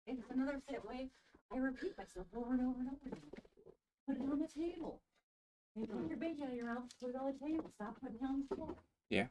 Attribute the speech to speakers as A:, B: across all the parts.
A: It's another way I repeat myself over and over and over again. Put it on the table. You put your bacon out of your mouth, put it on the table. Stop putting it on the floor.
B: Yeah.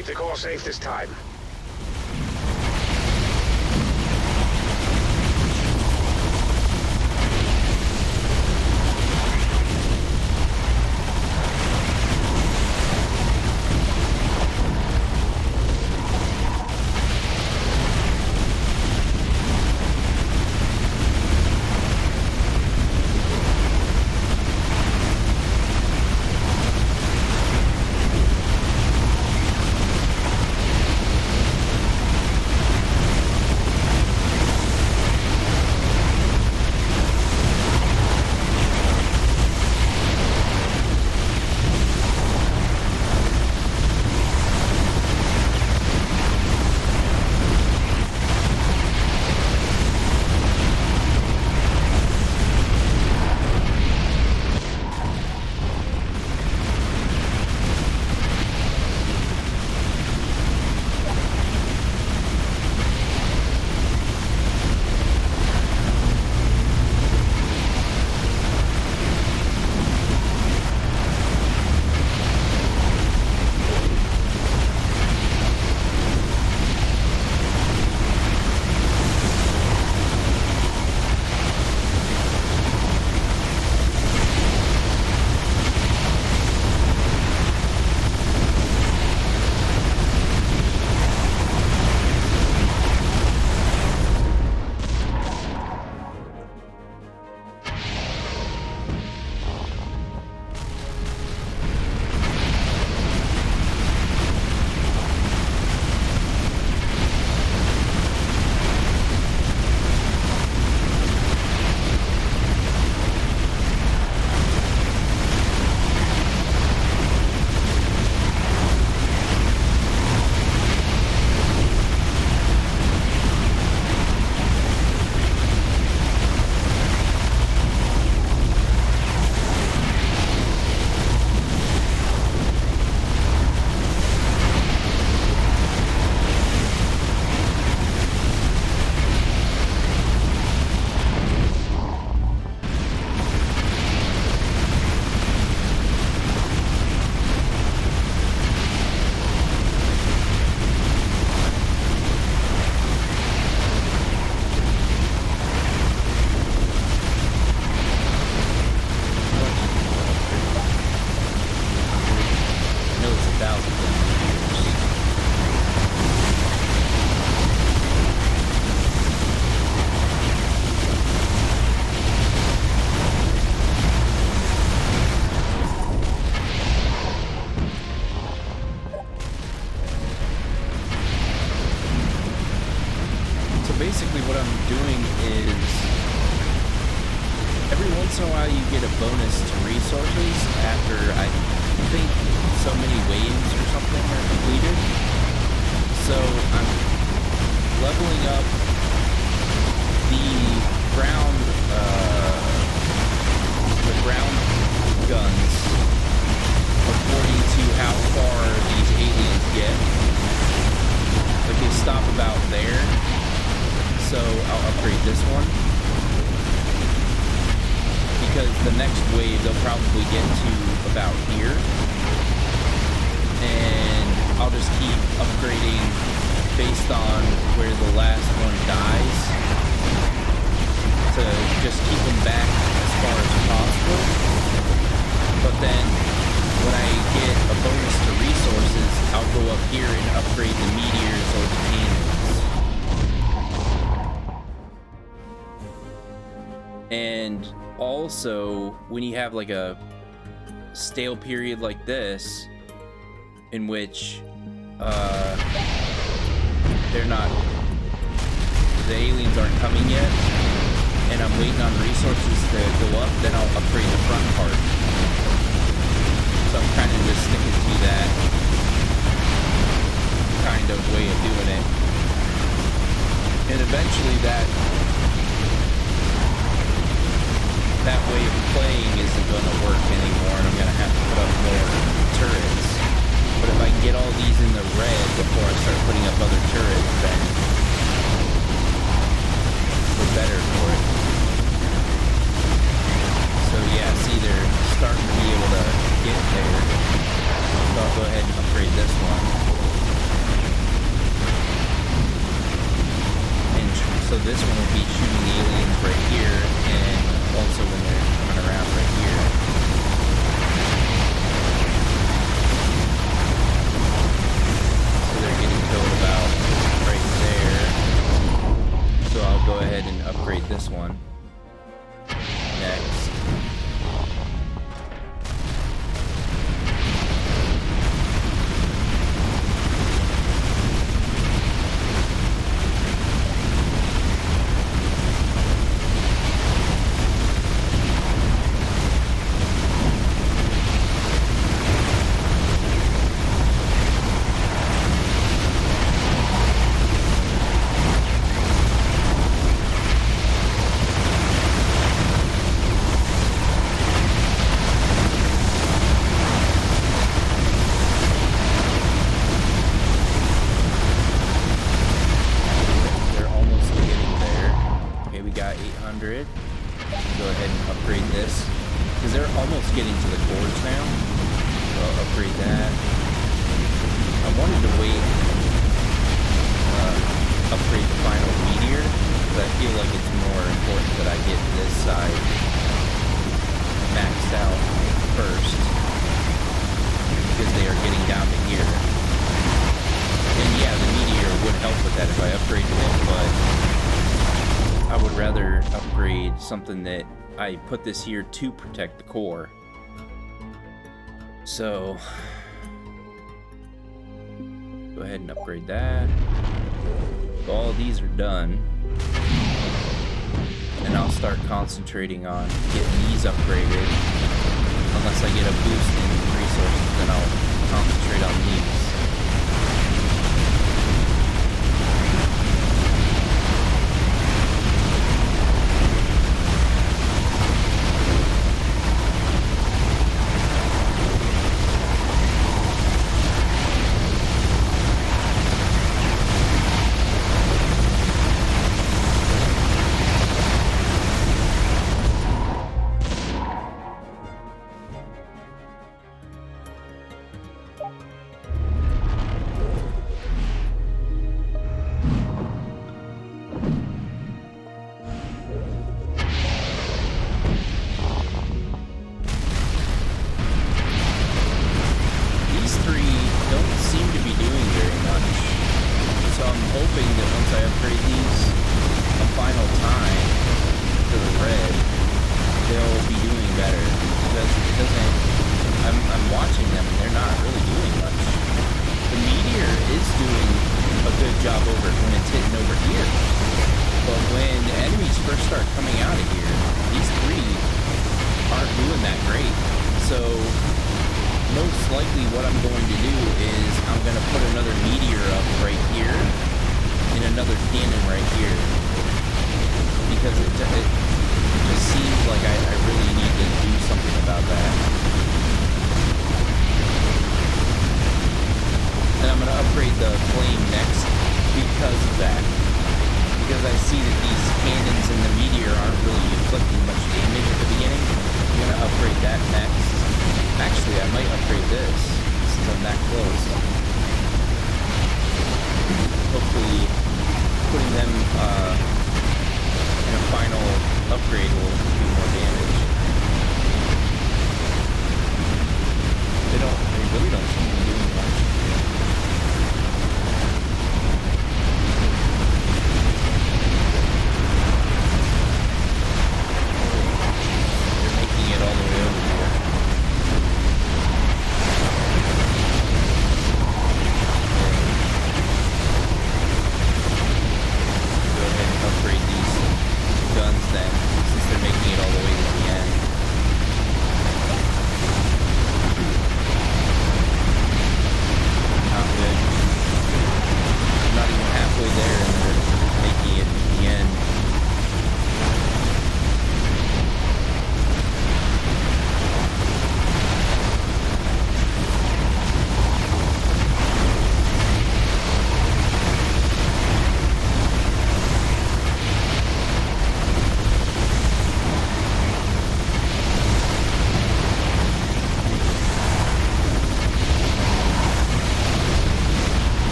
B: Keep the core safe this time.
C: basically what I'm doing is every once in a while you get a bonus to resources after I think so many waves or something are completed. So I'm leveling up the ground guns according to how far these aliens get. Like they stop about there, so I'll upgrade this one because the next wave they'll probably get to about here, and I'll just keep upgrading based on where the last one dies to just keep them back as far as possible. But then when I get a bonus to resources, I'll go up here and upgrade the meteors or the cannons. And also, when you have like a stale period like this, in which the aliens aren't coming yet, and I'm waiting on resources to go up, then I'll upgrade the front part. So I'm kind of just sticking to that kind of way of doing it. And eventually that way of playing isn't going to work anymore, and I'm going to have to put up more turrets. But if I can get all these in the red before I start putting up other turrets, then we're better for it. So yeah, see, they're starting to be able to get there. So I'll go ahead and upgrade this one. So this one will be shooting the aliens right here, and also when they're coming around right here. So they're getting killed about right there. So I'll go ahead and upgrade this one next. Go ahead and upgrade this because they're almost getting to the cores now. So I'll upgrade that. I wanted to wait, upgrade the final meteor, but I feel like it's more important that I get this side maxed out first because they are getting down to here. And yeah, the meteor would help with that if I upgraded it, but I would rather upgrade something that I put this here to protect the core. So, go ahead and upgrade that. So all of these are done. And I'll start concentrating on getting these upgraded. Unless I get a boost in resources, then I'll concentrate on these.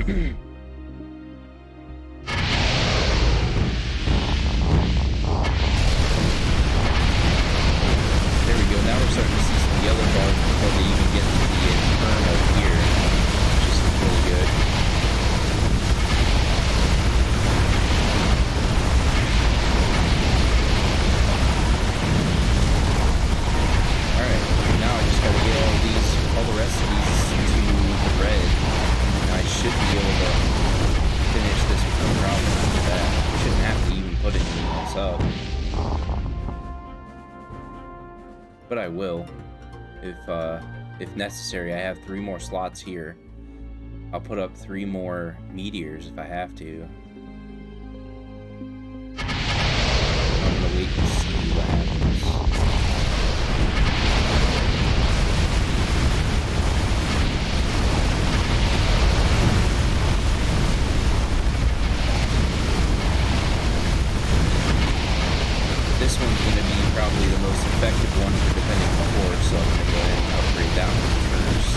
C: There we go. Now we're starting to see some yellow bars before they even get to the inferno here, which is really good. Alright, now I just gotta get all the rest of these to the red. And I should be able to finish this with no problem after that. I shouldn't have to even put anything else up. But I will, if necessary. I have 3 more slots here. I'll put up 3 more meteors if I have to. I'm gonna wait and see what happens. This one's going to be probably the most effective one for defending the horse, so I'm going to go ahead and upgrade that one first.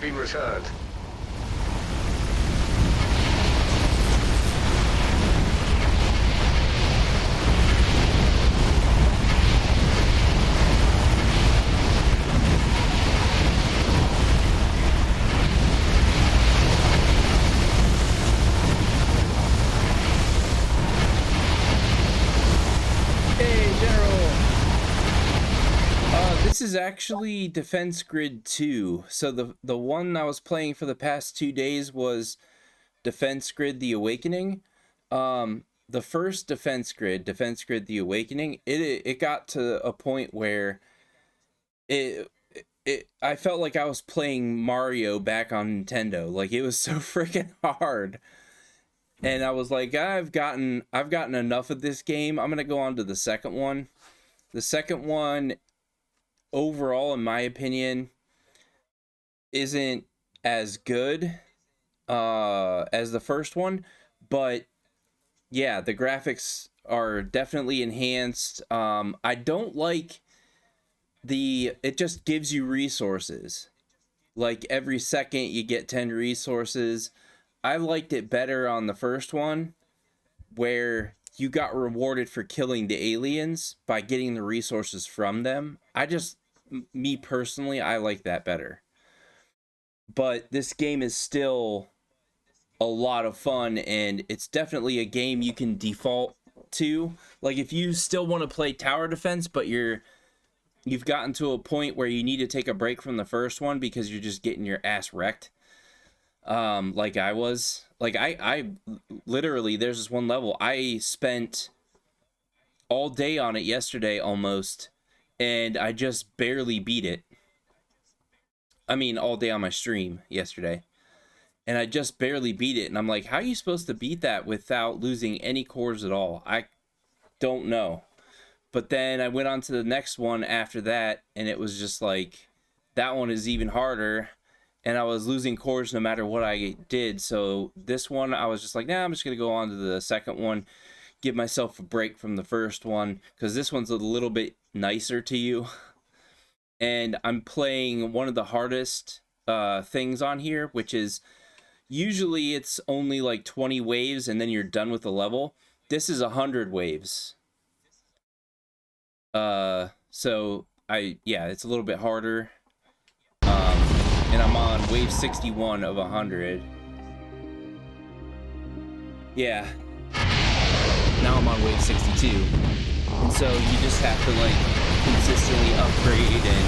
B: been returned.
C: This is actually Defense Grid 2. So the one I was playing for the past 2 days was Defense Grid The Awakening. The first Defense Grid The Awakening, it got to a point where I felt like I was playing Mario back on Nintendo. Like, it was so freaking hard. And I was like, I've gotten enough of this game. I'm gonna go on to the second one. The second one, overall, in my opinion, isn't as good as the first one, but yeah, the graphics are definitely enhanced. I don't like it just gives you resources. Like, every second you get 10 resources. I liked it better on the first one, where you got rewarded for killing the aliens by getting the resources from them. I just me personally, I like that better. But this game is still a lot of fun, and it's definitely a game you can default to. Like, if you still want to play tower defense, but you've gotten to a point where you need to take a break from the first one because you're just getting your ass wrecked, like I was. Like, I literally, there's this one level I spent all day on it yesterday almost, and I just barely beat it. I mean, all day on my stream yesterday, and I just barely beat it. And I'm like, how are you supposed to beat that without losing any cores at all? I don't know. But then I went on to the next one after that, and it was just like, that one is even harder, and I was losing cores no matter what I did. So this one, I was just like, nah, I'm just gonna go on to the second one, give myself a break from the first one, because this one's a little bit nicer to you. And I'm playing one of the hardest things on here, which is, usually it's only like 20 waves and then you're done with the level. This is 100 waves. So yeah, it's a little bit harder. And I'm on wave 61 of 100. Yeah. Now I'm on wave 62. And so you just have to like consistently upgrade and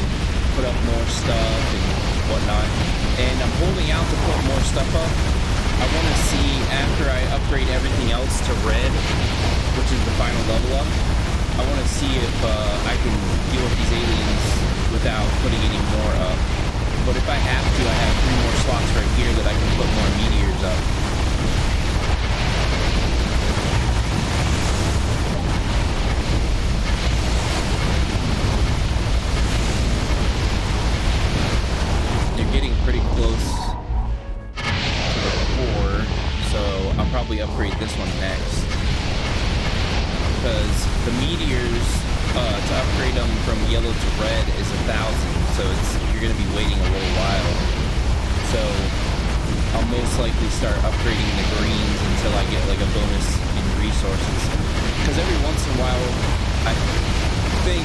C: put up more stuff and whatnot. And I'm holding out to put more stuff up. I want to see, after I upgrade everything else to red, which is the final level up, I want to see if I can deal with these aliens without putting any more up. But if I have to, I have 3 more slots right here that I can put more meteors up. You're getting pretty close to the core, so I'll probably upgrade this one next. Because the meteors, to upgrade them from yellow to red is 1,000, so you're going to be waiting a little while. So I'll most likely start upgrading the greens until I get like a bonus in resources. Because every once in a while, I think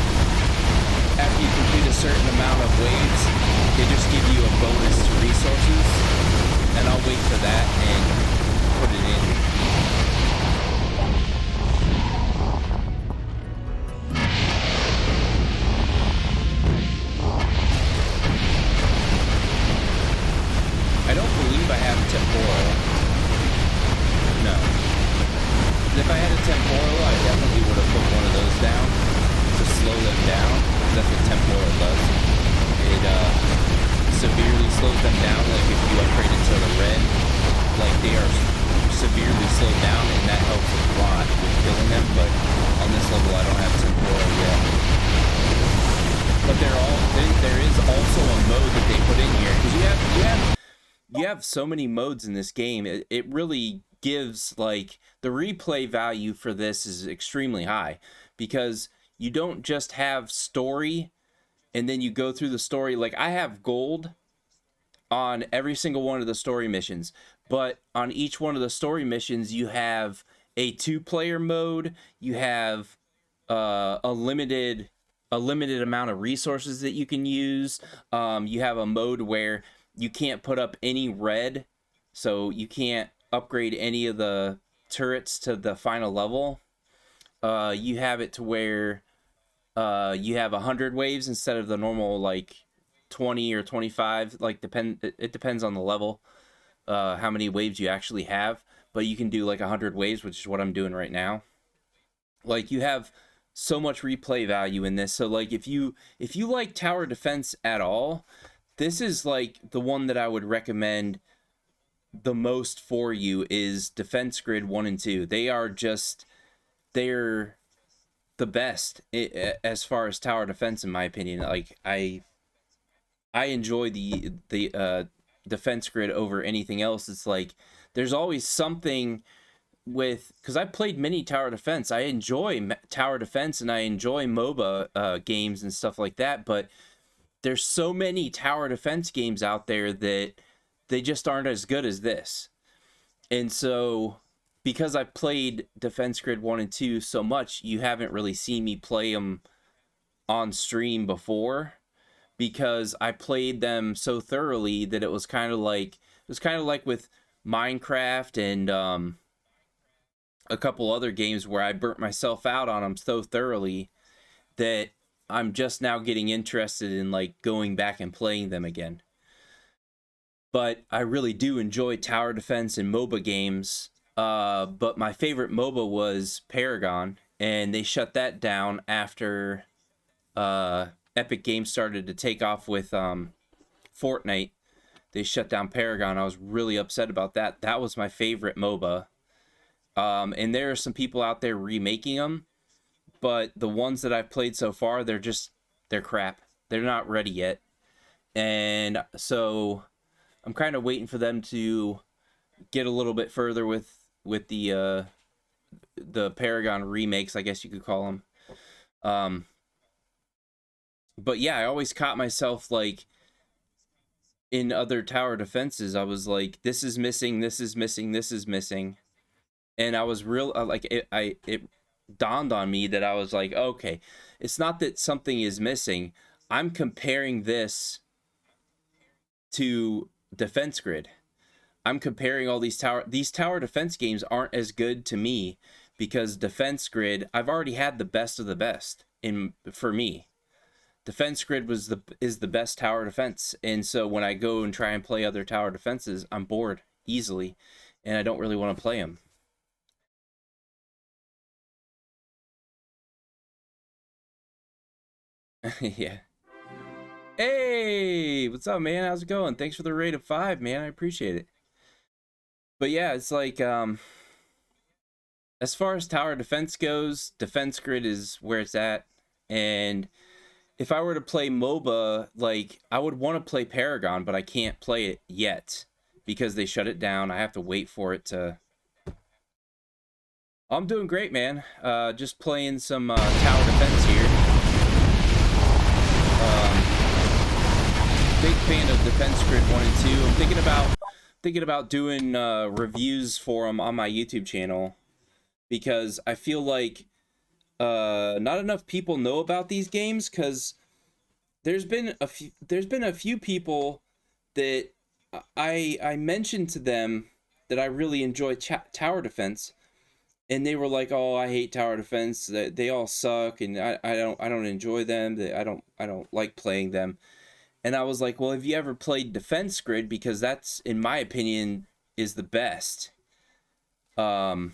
C: after you complete a certain amount of waves, they just give you a bonus to resources, and I'll wait for that and put it in. I don't believe I have temporal. No. If I had a temporal, I definitely would have put one of those down to slow them down. That's what temporal does. It severely slows them down. Like if you upgrade it to the red, like they are severely slowed down, and that helps a lot with killing them. But on this level, I don't have temporal yet. But there is also a mode that they put in here, because you have so many modes in this game. It really gives, like, the replay value for this is extremely high, because you don't just have story and then you go through the story. Like, I have gold on every single one of the story missions, but on each one of the story missions you have a 2-player mode, you have a limited amount of resources that you can use, you have a mode where you can't put up any red, so you can't upgrade any of the turrets to the final level. You have it to where you have 100 waves instead of the normal like 20 or 25. Like it depends on the level, how many waves you actually have. But you can do like 100 waves, which is what I'm doing right now. Like, you have so much replay value in this. So like if you like tower defense at all, this is like the one that I would recommend the most for you, is Defense Grid 1 and 2. They're the best as far as tower defense, in my opinion. Like, I enjoy the Defense Grid over anything else. It's like there's always something with, because I played many tower defense. I enjoy tower defense and I enjoy MOBA games and stuff like that, but there's so many tower defense games out there that they just aren't as good as this. And so, because I played Defense Grid 1 and 2 so much, you haven't really seen me play them on stream before. because I played them so thoroughly that it was kind of like with Minecraft and a couple other games where I burnt myself out on them so thoroughly that I'm just now getting interested in like going back and playing them again. But I really do enjoy tower defense and MOBA games. But my favorite MOBA was Paragon, and they shut that down after Epic Games started to take off with Fortnite. They shut down Paragon. I was really upset about that. That was my favorite MOBA. And there are some people out there remaking them, but the ones that I've played so far, they're crap. They're not ready yet. And so I'm kind of waiting for them to get a little bit further with the Paragon remakes, I guess you could call them. But yeah, I always caught myself like in other tower defenses. I was like, this is missing, this is missing, this is missing. And I was real like it dawned on me that I was like, okay, it's not that something is missing. I'm comparing this to Defense Grid. I'm comparing all these tower defense games aren't as good to me because Defense Grid, I've already had the best of the best for me. Defense Grid is the best tower defense, and so when I go and try and play other tower defenses, I'm bored easily, and I don't really want to play them. Yeah. Hey, what's up, man? How's it going? Thanks for the raid of 5, man. I appreciate it. But yeah, it's like as far as tower defense goes, Defense Grid is where it's at, and if I were to play MOBA, like, I would want to play Paragon, but I can't play it yet because they shut it down. I have to wait for it to... I'm doing great, man. Just playing some tower defense here. Big fan of Defense Grid 1 and 2. I'm thinking about doing reviews for them on my YouTube channel because I feel like not enough people know about these games, because there's been a few people that I mentioned to them that I really enjoy tower defense, and they were like, "Oh, I hate tower defense. They all suck, and I don't enjoy them. I don't like playing them." And I was like, "Well, have you ever played Defense Grid? Because that's, in my opinion, is the best." Okay,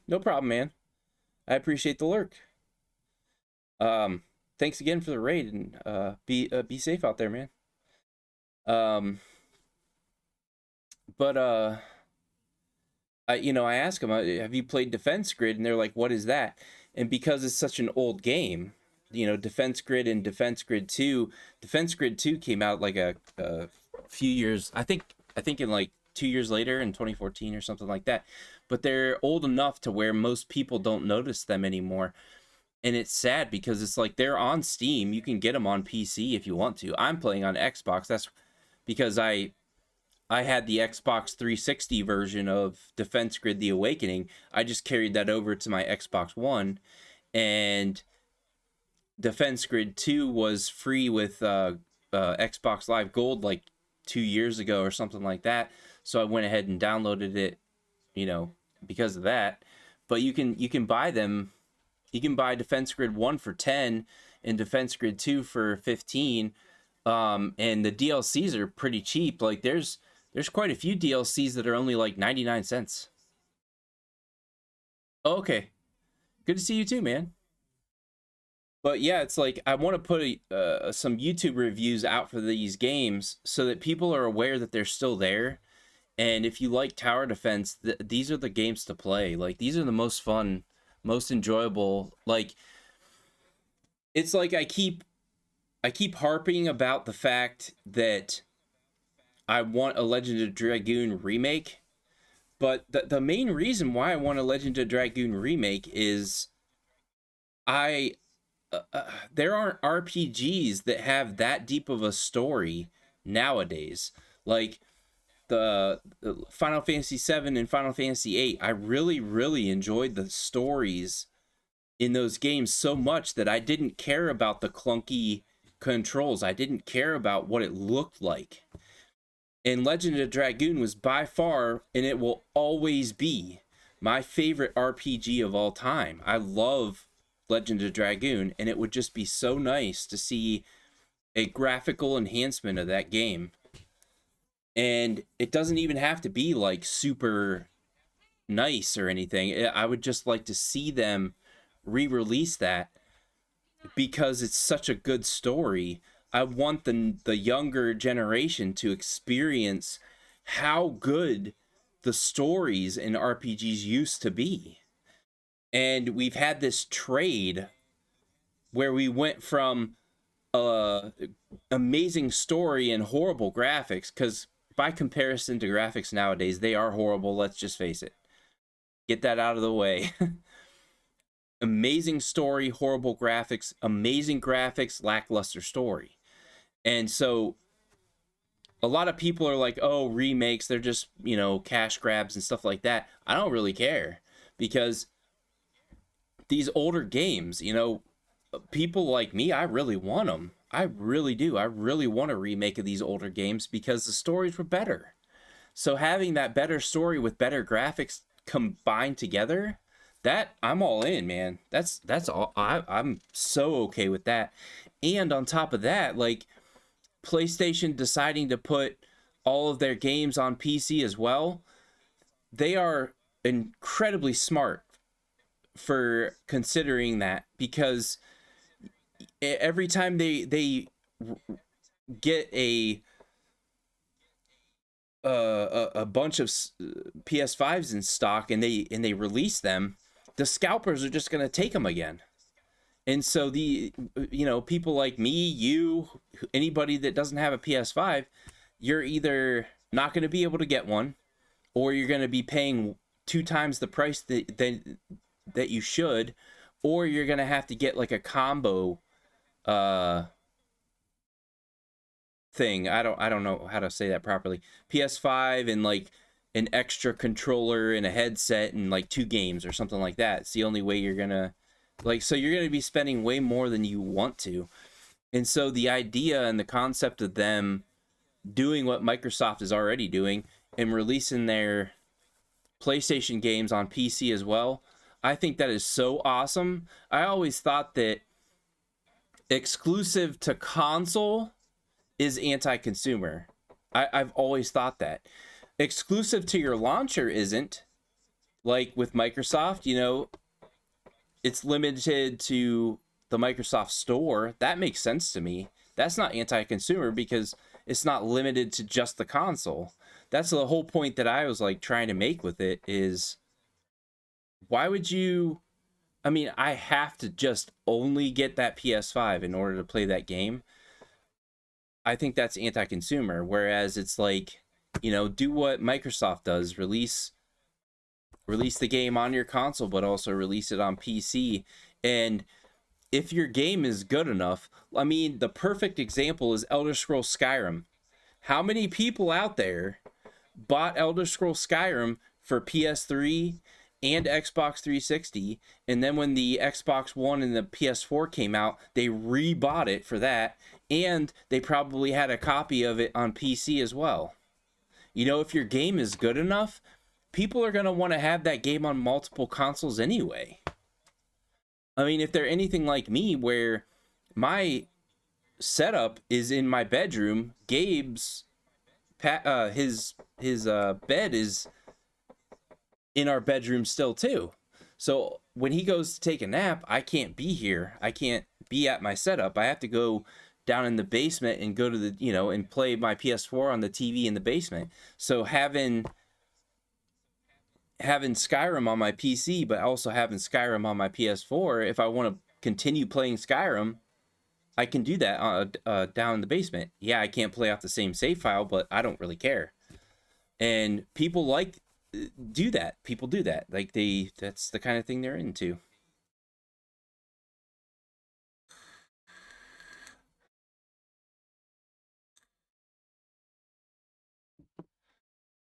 C: no problem, man. I appreciate the lurk. Thanks again for the raid, and be safe out there, man. I asked them, have you played Defense Grid? And they're like, what is that? And because it's such an old game, Defense Grid and Defense Grid 2, Defense Grid 2 came out like a few years, I think in like 2 years later in 2014 or something like that. But they're old enough to where most people don't notice them anymore. And it's sad because it's like they're on Steam. You can get them on PC if you want to. I'm playing on Xbox. That's because I had the Xbox 360 version of Defense Grid The Awakening. I just carried that over to my Xbox One. And Defense Grid 2 was free with Xbox Live Gold like 2 years ago or something like that. So I went ahead and downloaded it, because of that. But you can buy them. You can buy Defense Grid 1 for 10 and Defense Grid 2 for 15. And the DLCs are pretty cheap. Like there's quite a few DLCs that are only like 99 cents. Oh, okay. Good to see you too, man. But yeah, it's like I want to put some YouTube reviews out for these games so that people are aware that they're still there. And if you like tower defense, these are the games to play. Like, these are the most fun, most enjoyable. Like, it's like I keep harping about the fact that I want a Legend of Dragoon remake. But the main reason why I want a Legend of Dragoon remake is there aren't RPGs that have that deep of a story nowadays. Like the Final Fantasy VII and Final Fantasy VIII, I really, really enjoyed the stories in those games so much that I didn't care about the clunky controls. I didn't care about what it looked like. And Legend of Dragoon was by far, and it will always be, my favorite RPG of all time. I love Legend of Dragoon, and it would just be so nice to see a graphical enhancement of that game. And it doesn't even have to be like super nice or anything. I would just like to see them re-release that because it's such a good story. I want the younger generation to experience how good the stories in RPGs used to be. And we've had this trade where we went from amazing story and horrible graphics, because by comparison to graphics nowadays, they are horrible. Let's just face it. Get that out of the way. Amazing story, horrible graphics, amazing graphics, lackluster story. And so a lot of people are like, oh, remakes, they're just, you know, cash grabs and stuff like that. I don't really care, because these older games, you know, people like me, I really want them. I really do. I really want a remake of these older games because the stories were better. So having that better story with better graphics combined together, that I'm all in, man. That's all. I'm so okay with that. And on top of that, like, PlayStation deciding to put all of their games on PC as well, they are incredibly smart for considering that, because every time they get a bunch of PS5s in stock and they release them, the scalpers are just going to take them again. And so the, you know, people like me, you, anybody that doesn't have a PS5, you're either not going to be able to get one, or you're going to be paying 2 times the price that you should, or you're going to have to get like a combo thing. I don't know how to say that properly. PS5 and like an extra controller and a headset and like 2 games or something like that. It's the only way you're going to, like, so you're going to be spending way more than you want to. And so the idea and the concept of them doing what Microsoft is already doing and releasing their PlayStation games on PC as well, I think that is so awesome. I always thought that exclusive to console is anti-consumer. I've always thought that. Exclusive to your launcher isn't. Like with Microsoft, you know, it's limited to the Microsoft Store. That makes sense to me. That's not anti-consumer because it's not limited to just the console. That's the whole point that I was like trying to make with it is, why would you, I mean, I have to just only get that PS5 in order to play that game. I think that's anti-consumer, whereas it's like, you know, do what Microsoft does, release the game on your console, but also release it on PC. And if your game is good enough, I mean, the perfect example is Elder Scrolls Skyrim. How many people out there bought Elder Scrolls Skyrim for PS3 and Xbox 360, and then when the Xbox One and the PS4 came out, they rebought it for that, and they probably had a copy of it on PC as well. You know, if your game is good enough, people are going to want to have that game on multiple consoles anyway. I mean, if they're anything like me, where my setup is in my bedroom, Gabe's his bed is in our bedroom still too. So when he goes to take a nap, I can't be here. I can't be at my setup. I have to go down in the basement and go to the, you know, and play my PS4 on the TV in the basement. So having Skyrim on my PC, but also having Skyrim on my PS4, if I want to continue playing Skyrim, I can do that down in the basement. Yeah, I can't play off the same save file, but I don't really care. And people do that. People do that. Like, that's the kind of thing they're into.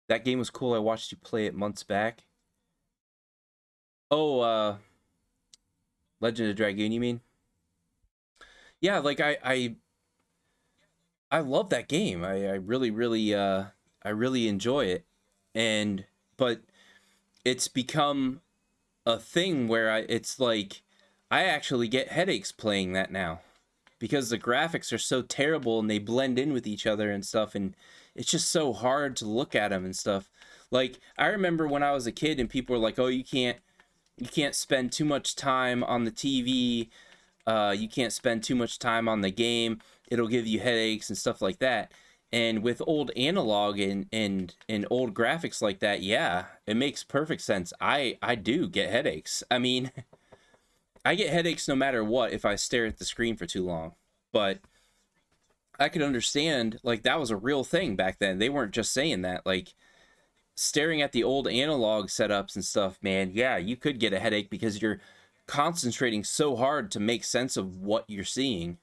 C: That game was cool. I watched you play it months back. Oh, Legend of Dragoon, you mean? Yeah, like I love that game. I really I really enjoy it. But it's become a thing where it's like I actually get headaches playing that now because the graphics are so terrible and they blend in with each other and stuff, and it's just so hard to look at them and stuff. Like I remember when I was a kid and people were like, "Oh, you can't spend too much time on the TV. You can't spend too much time on the game. It'll give you headaches and stuff like that." And with old analog and old graphics like that, yeah, it makes perfect sense. I do get headaches. I mean, I get headaches no matter what if I stare at the screen for too long. But I could understand, like, that was a real thing back then. They weren't just saying that. Like, staring at the old analog setups and stuff, man, yeah, you could get a headache because you're concentrating so hard to make sense of what you're seeing.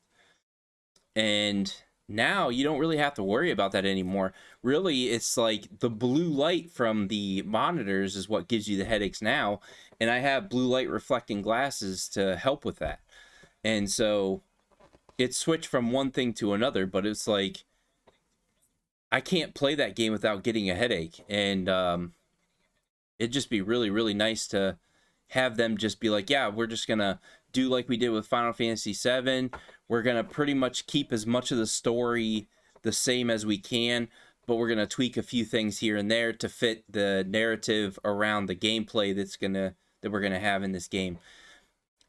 C: And now you don't really have to worry about that anymore. Really, it's like the blue light from the monitors is what gives you the headaches now, and I have blue light reflecting glasses to help with that. And so it switched from one thing to another, but it's like I can't play that game without getting a headache. And it'd just be really, really nice to have them just be like, yeah, we're just gonna do like we did with Final Fantasy VII. We're gonna pretty much keep as much of the story the same as we can, but we're gonna tweak a few things here and there to fit the narrative around the gameplay that we're gonna have in this game.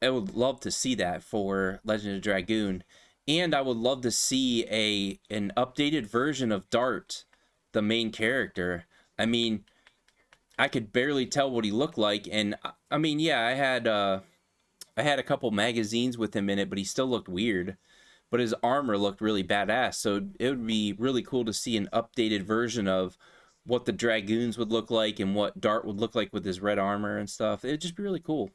C: I would love to see that for Legend of Dragoon, and I would love to see an updated version of Dart, the main character. I mean, I could barely tell what he looked like, and I mean, yeah, I had a couple magazines with him in it, but he still looked weird. But his armor looked really badass, so it would be really cool to see an updated version of what the Dragoons would look like and what Dart would look like with his red armor and stuff. It'd just be really cool.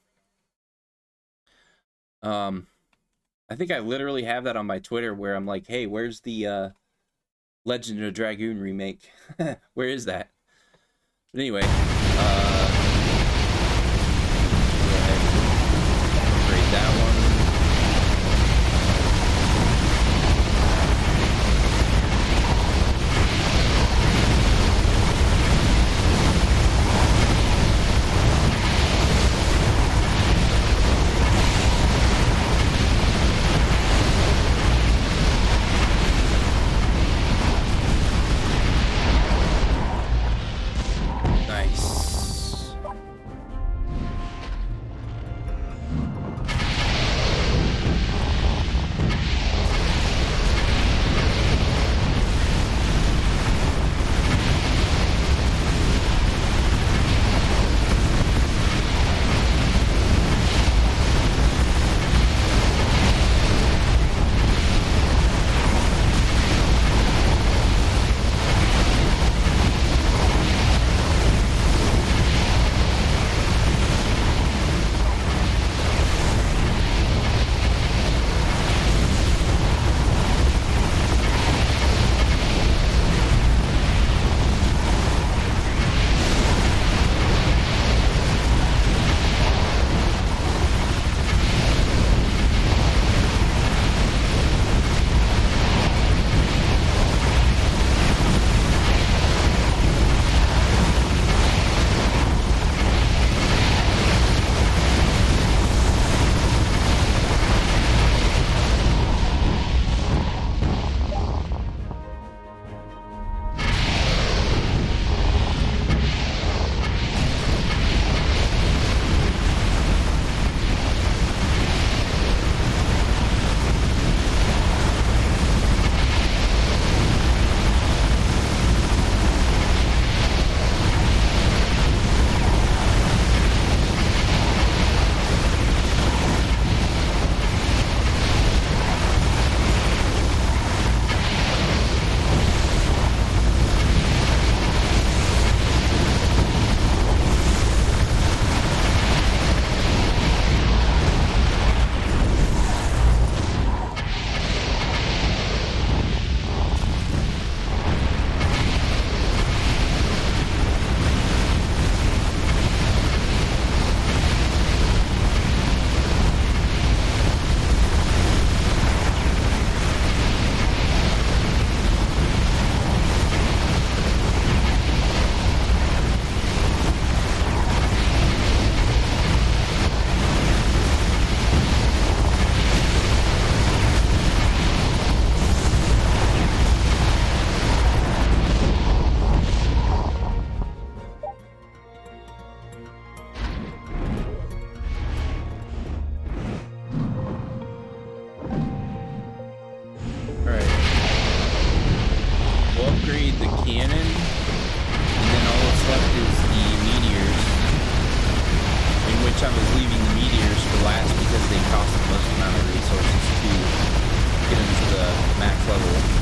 C: I think I literally have that on my Twitter where I'm like, hey, where's the Legend of Dragoon remake? Where is that? But anyway, go ahead and upgrade that one. Nice. next level.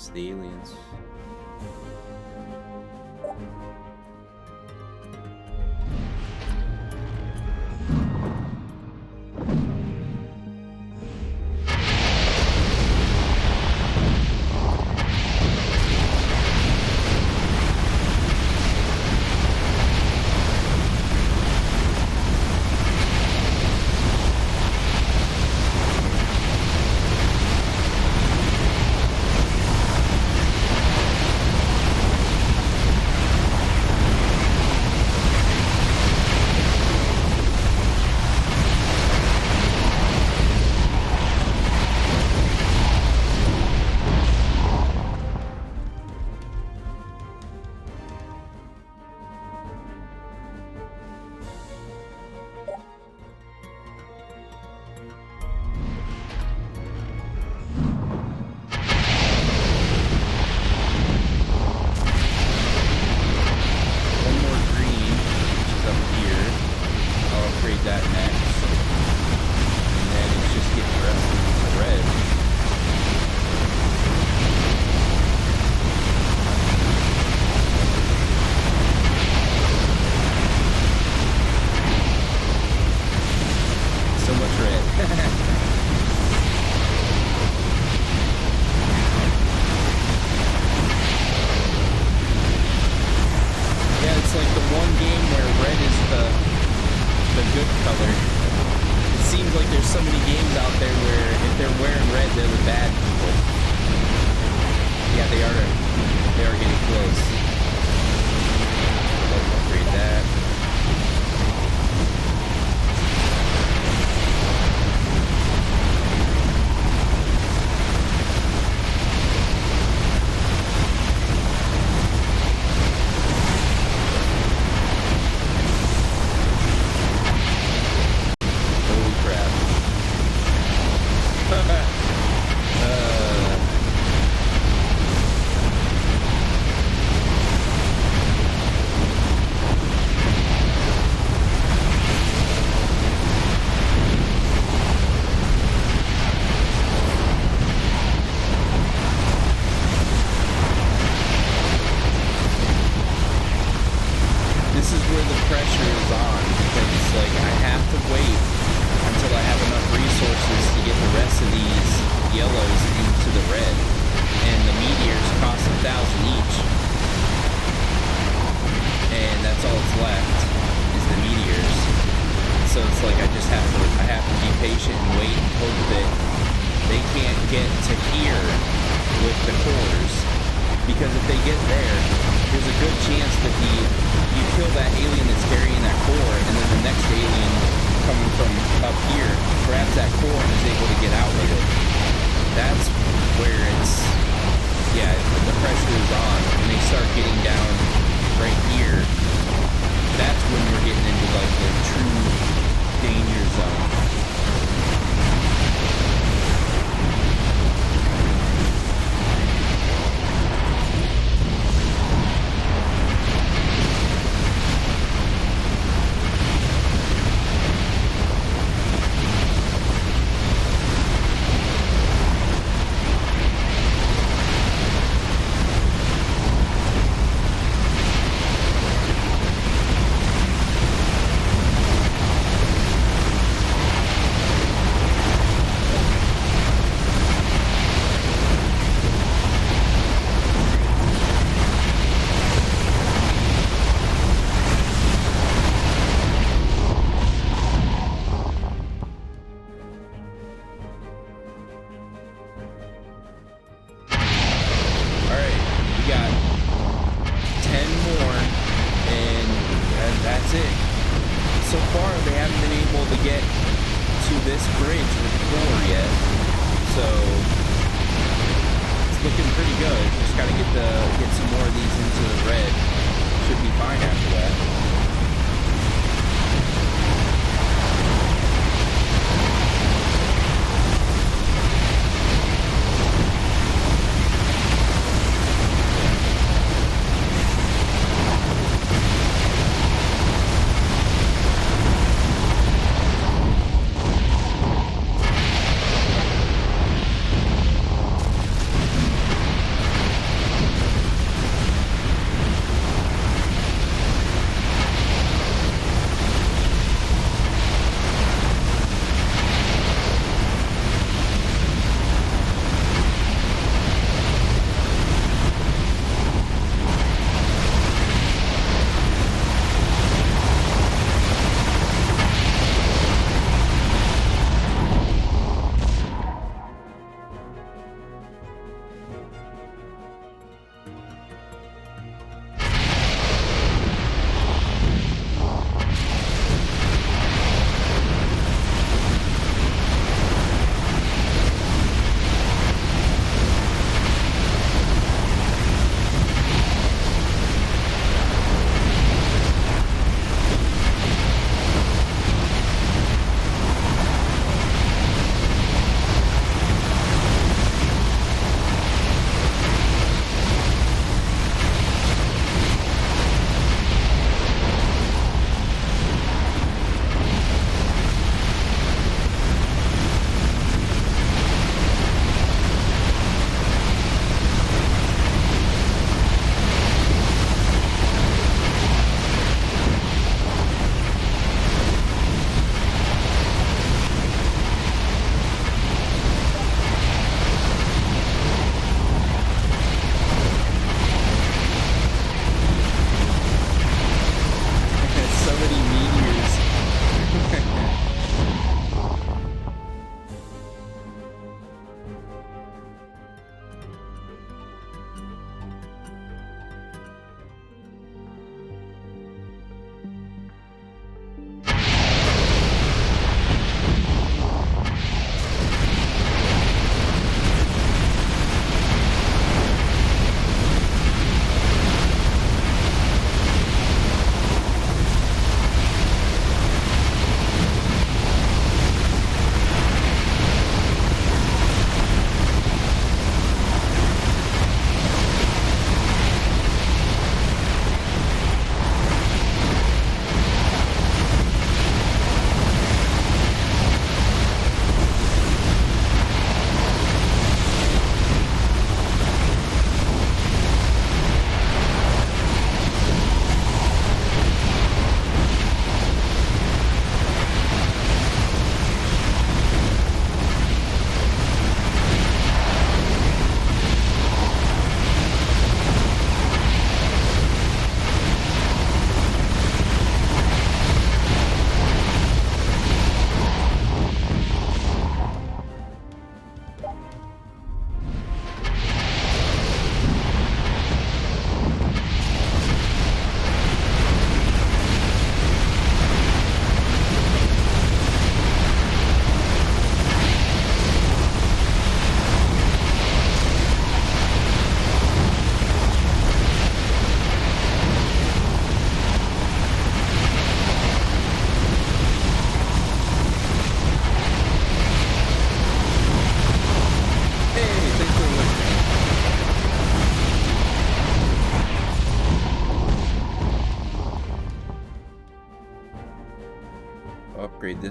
C: It's the aliens.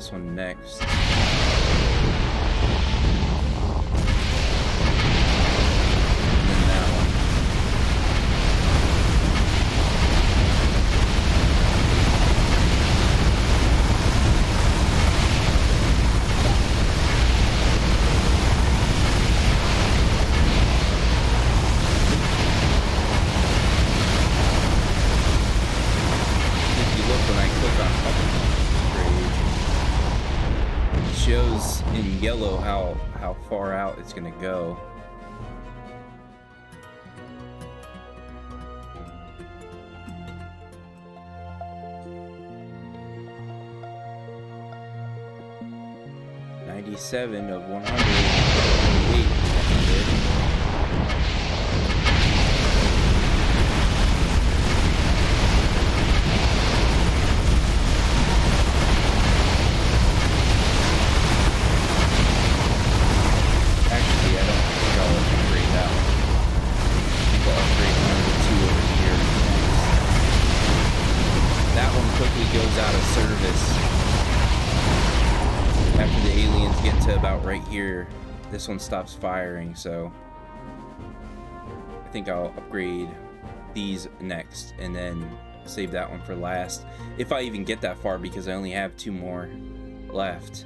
C: this one next. Shows in yellow how far out it's gonna go. $97 of 108. Goes out of service after the aliens get to about right here. This one stops firing, so I think I'll upgrade these next and then save that one for last, if I even get that far, because I only have 2 more left.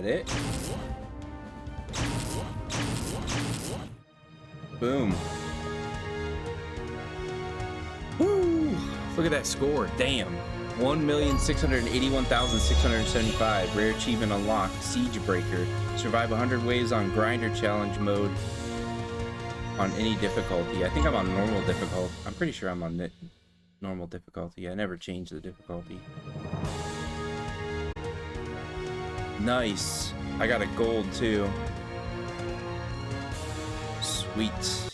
C: It? Boom. Woo! Look at that score. Damn. 1,681,675. Rare achievement unlocked. Siege Breaker. Survive 100 waves on Grinder Challenge mode on any difficulty. I think I'm on normal difficulty. I'm pretty sure I'm on normal difficulty. I never changed the difficulty. Nice. I got a gold too. Sweet.